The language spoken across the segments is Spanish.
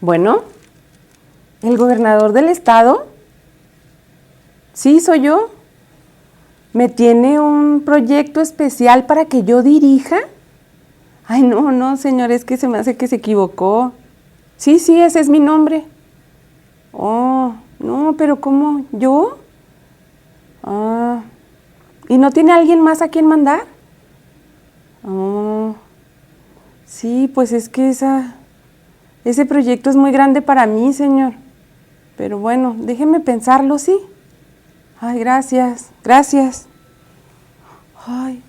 Bueno, ¿el gobernador del estado? Sí, soy yo. ¿Me tiene un proyecto especial para que yo dirija? Ay, no, señor, es que se me hace que se equivocó. Sí, ese es mi nombre. Oh, no, pero ¿cómo? ¿Yo? Ah, ¿y no tiene alguien más a quien mandar? Oh, sí, pues es que ese proyecto es muy grande para mí, señor. Pero bueno, déjeme pensarlo, ¿sí? Ay, gracias. Ay,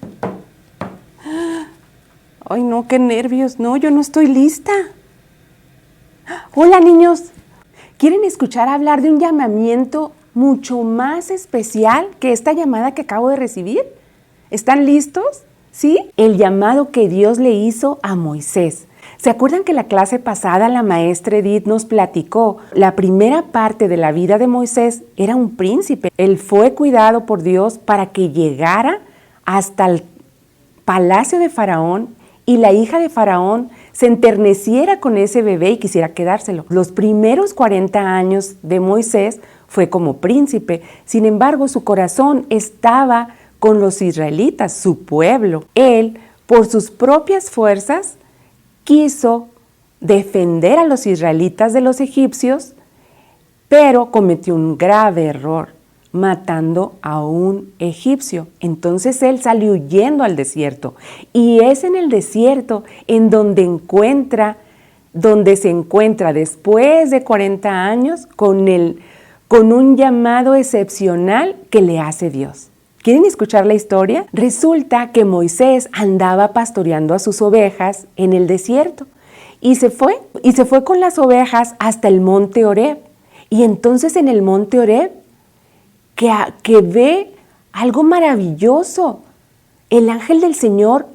no, qué nervios. No, yo no estoy lista. Hola, niños. ¿Quieren escuchar hablar de un llamamiento mucho más especial que esta llamada que acabo de recibir? ¿Están listos? ¿Sí? El llamado que Dios le hizo a Moisés. ¿Se acuerdan que la clase pasada la maestra Edith nos platicó? La primera parte de la vida de Moisés era un príncipe. Él fue cuidado por Dios para que llegara hasta el palacio de Faraón y la hija de Faraón se enterneciera con ese bebé y quisiera quedárselo. Los primeros 40 años de Moisés fue como príncipe. Sin embargo, su corazón estaba con los israelitas, su pueblo. Él, por sus propias fuerzas, quiso defender a los israelitas de los egipcios, pero cometió un grave error, matando a un egipcio. Entonces él salió huyendo al desierto, y es en el desierto en donde se encuentra después de 40 años con un llamado excepcional que le hace Dios. ¿Quieren escuchar la historia? Resulta que Moisés andaba pastoreando a sus ovejas en el desierto y se fue con las ovejas hasta el monte Horeb. Y entonces en el monte Horeb que ve algo maravilloso. El ángel del Señor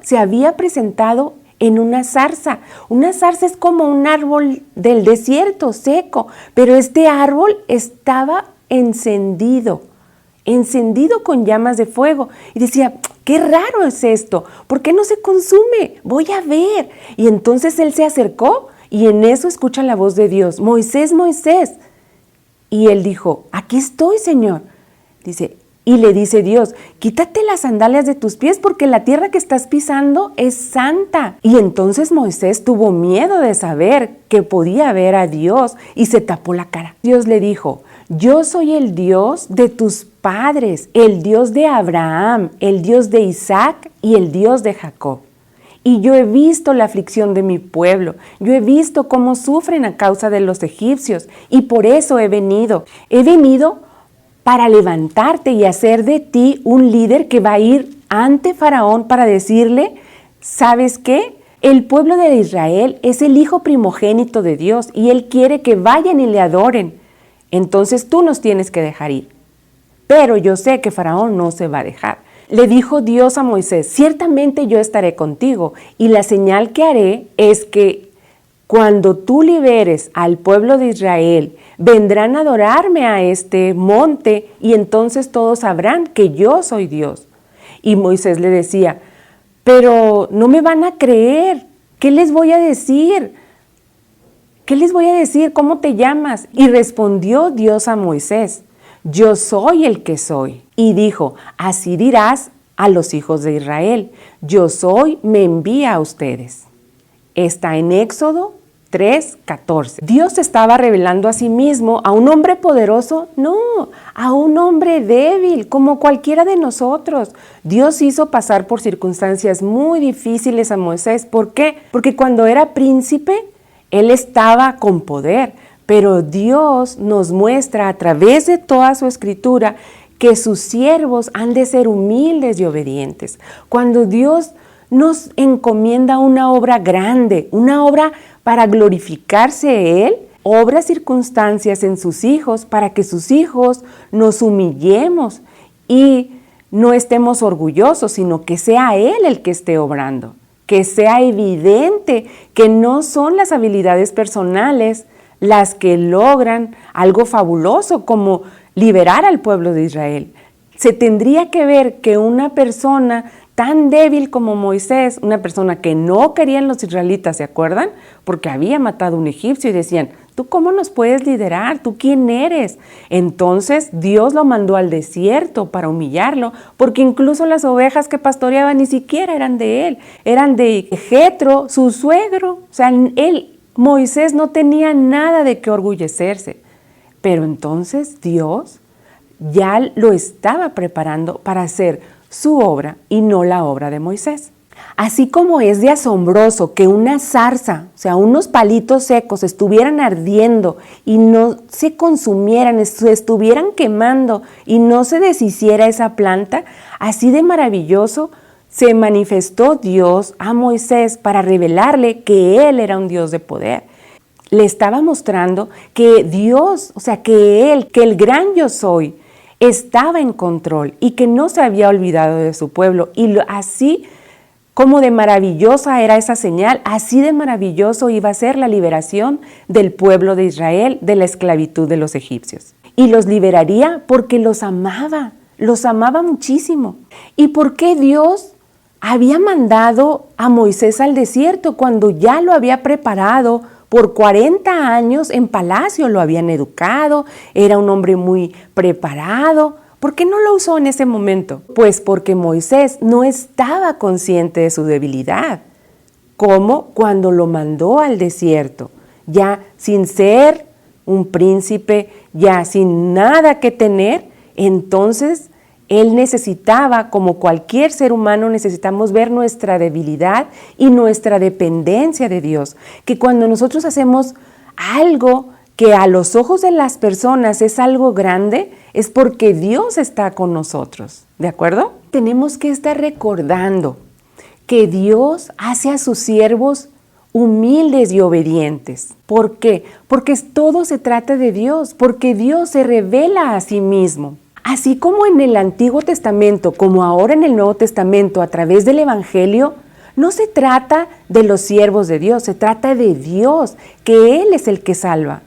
se había presentado en una zarza. Una zarza es como un árbol del desierto seco, pero este árbol estaba encendido con llamas de fuego. Y decía, qué raro es esto, ¿por qué no se consume? Voy a ver. Y entonces él se acercó y en eso escucha la voz de Dios, Moisés, Moisés. Y él dijo, aquí estoy, Señor. Y le dice Dios, quítate las sandalias de tus pies porque la tierra que estás pisando es santa. Y entonces Moisés tuvo miedo de saber que podía ver a Dios y se tapó la cara. Dios le dijo, yo soy el Dios de tus padres, el Dios de Abraham, el Dios de Isaac y el Dios de Jacob. Y yo he visto la aflicción de mi pueblo, yo he visto cómo sufren a causa de los egipcios y por eso he venido. He venido para levantarte y hacer de ti un líder que va a ir ante Faraón para decirle, ¿sabes qué? El pueblo de Israel es el hijo primogénito de Dios y Él quiere que vayan y le adoren. Entonces tú nos tienes que dejar ir. Pero yo sé que Faraón no se va a dejar. Le dijo Dios a Moisés, ciertamente yo estaré contigo y la señal que haré es que cuando tú liberes al pueblo de Israel, vendrán a adorarme a este monte y entonces todos sabrán que yo soy Dios. Y Moisés le decía, pero no me van a creer, ¿qué les voy a decir? ¿Qué les voy a decir? ¿Cómo te llamas? Y respondió Dios a Moisés, yo soy el que soy. Y dijo, así dirás a los hijos de Israel, yo soy, me envía a ustedes. Está en Éxodo 3:14. Dios estaba revelando a sí mismo a un hombre poderoso, no, a un hombre débil, como cualquiera de nosotros. Dios hizo pasar por circunstancias muy difíciles a Moisés. ¿Por qué? Porque cuando era príncipe, él estaba con poder, pero Dios nos muestra a través de toda su escritura que sus siervos han de ser humildes y obedientes. Cuando Dios nos encomienda una obra grande, una obra para glorificarse Él, obra circunstancias en sus hijos para que sus hijos nos humillemos y no estemos orgullosos, sino que sea Él el que esté obrando, que sea evidente que no son las habilidades personales las que logran algo fabuloso como liberar al pueblo de Israel. Se tendría que ver que una persona tan débil como Moisés, una persona que no querían los israelitas, ¿se acuerdan? Porque había matado a un egipcio y decían, ¿tú cómo nos puedes liderar? ¿Tú quién eres? Entonces Dios lo mandó al desierto para humillarlo, porque incluso las ovejas que pastoreaba ni siquiera eran de él, eran de Jetro, su suegro. O sea, Moisés no tenía nada de qué orgullecerse. Pero entonces Dios ya lo estaba preparando para hacer su obra y no la obra de Moisés. Así como es de asombroso que una zarza, o sea, unos palitos secos estuvieran ardiendo y no se consumieran, se estuvieran quemando y no se deshiciera esa planta, así de maravilloso se manifestó Dios a Moisés para revelarle que Él era un Dios de poder. Le estaba mostrando que Dios, o sea, que Él, que el gran yo soy, estaba en control y que no se había olvidado de su pueblo. Y así como de maravillosa era esa señal, así de maravilloso iba a ser la liberación del pueblo de Israel de la esclavitud de los egipcios. Y los liberaría porque los amaba muchísimo. ¿Y por qué Dios había mandado a Moisés al desierto cuando ya lo había preparado? Por 40 años en palacio lo habían educado, era un hombre muy preparado. ¿Por qué no lo usó en ese momento? Pues porque Moisés no estaba consciente de su debilidad, como cuando lo mandó al desierto, ya sin ser un príncipe, ya sin nada que tener. Entonces él necesitaba, como cualquier ser humano, necesitamos ver nuestra debilidad y nuestra dependencia de Dios. Que cuando nosotros hacemos algo que a los ojos de las personas es algo grande, es porque Dios está con nosotros, ¿de acuerdo? Tenemos que estar recordando que Dios hace a sus siervos humildes y obedientes. ¿Por qué? Porque todo se trata de Dios, porque Dios se revela a sí mismo. Así como en el Antiguo Testamento, como ahora en el Nuevo Testamento, a través del Evangelio, no se trata de los siervos de Dios, se trata de Dios, que Él es el que salva,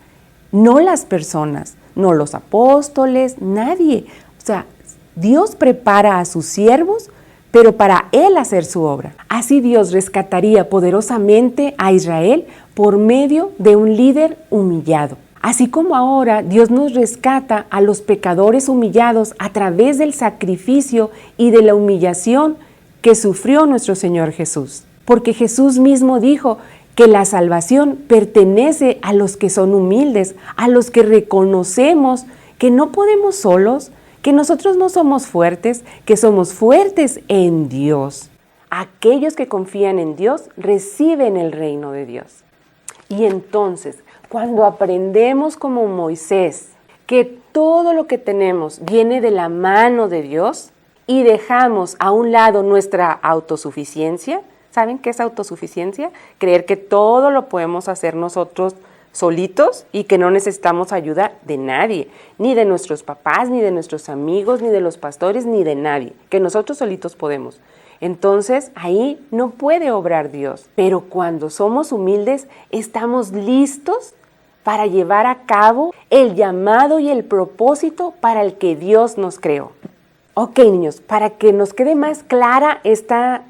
no las personas, no los apóstoles, nadie. O sea, Dios prepara a sus siervos, pero para Él hacer su obra. Así Dios rescataría poderosamente a Israel por medio de un líder humillado. Así como ahora Dios nos rescata a los pecadores humillados a través del sacrificio y de la humillación que sufrió nuestro Señor Jesús. Porque Jesús mismo dijo que la salvación pertenece a los que son humildes, a los que reconocemos que no podemos solos, que nosotros no somos fuertes, que somos fuertes en Dios. Aquellos que confían en Dios reciben el reino de Dios. Y entonces, cuando aprendemos como Moisés que todo lo que tenemos viene de la mano de Dios y dejamos a un lado nuestra autosuficiencia, ¿saben qué es autosuficiencia? Creer que todo lo podemos hacer nosotros solitos y que no necesitamos ayuda de nadie, ni de nuestros papás, ni de nuestros amigos, ni de los pastores, ni de nadie, que nosotros solitos podemos. Entonces ahí no puede obrar Dios. Pero cuando somos humildes, estamos listos para llevar a cabo el llamado y el propósito para el que Dios nos creó. Ok, niños, para que nos quede más clara esta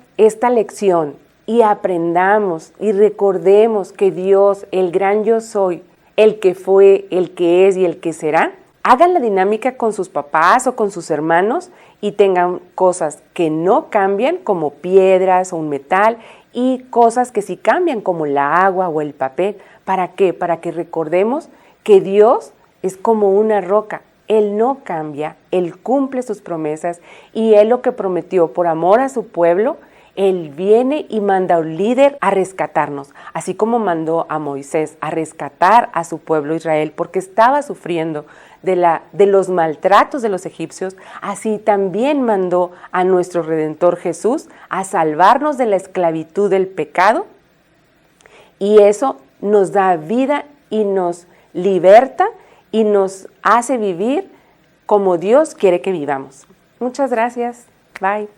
lección y aprendamos y recordemos que Dios, el gran yo soy, el que fue, el que es y el que será, hagan la dinámica con sus papás o con sus hermanos y tengan cosas que no cambian como piedras o un metal y cosas que sí cambian como la agua o el papel. ¿Para qué? Para que recordemos que Dios es como una roca. Él no cambia, Él cumple sus promesas y Él lo que prometió por amor a su pueblo, Él viene y manda a un líder a rescatarnos, así como mandó a Moisés a rescatar a su pueblo Israel porque estaba sufriendo de los maltratos de los egipcios, así también mandó a nuestro Redentor Jesús a salvarnos de la esclavitud del pecado y eso nos da vida y nos liberta y nos hace vivir como Dios quiere que vivamos. Muchas gracias. Bye.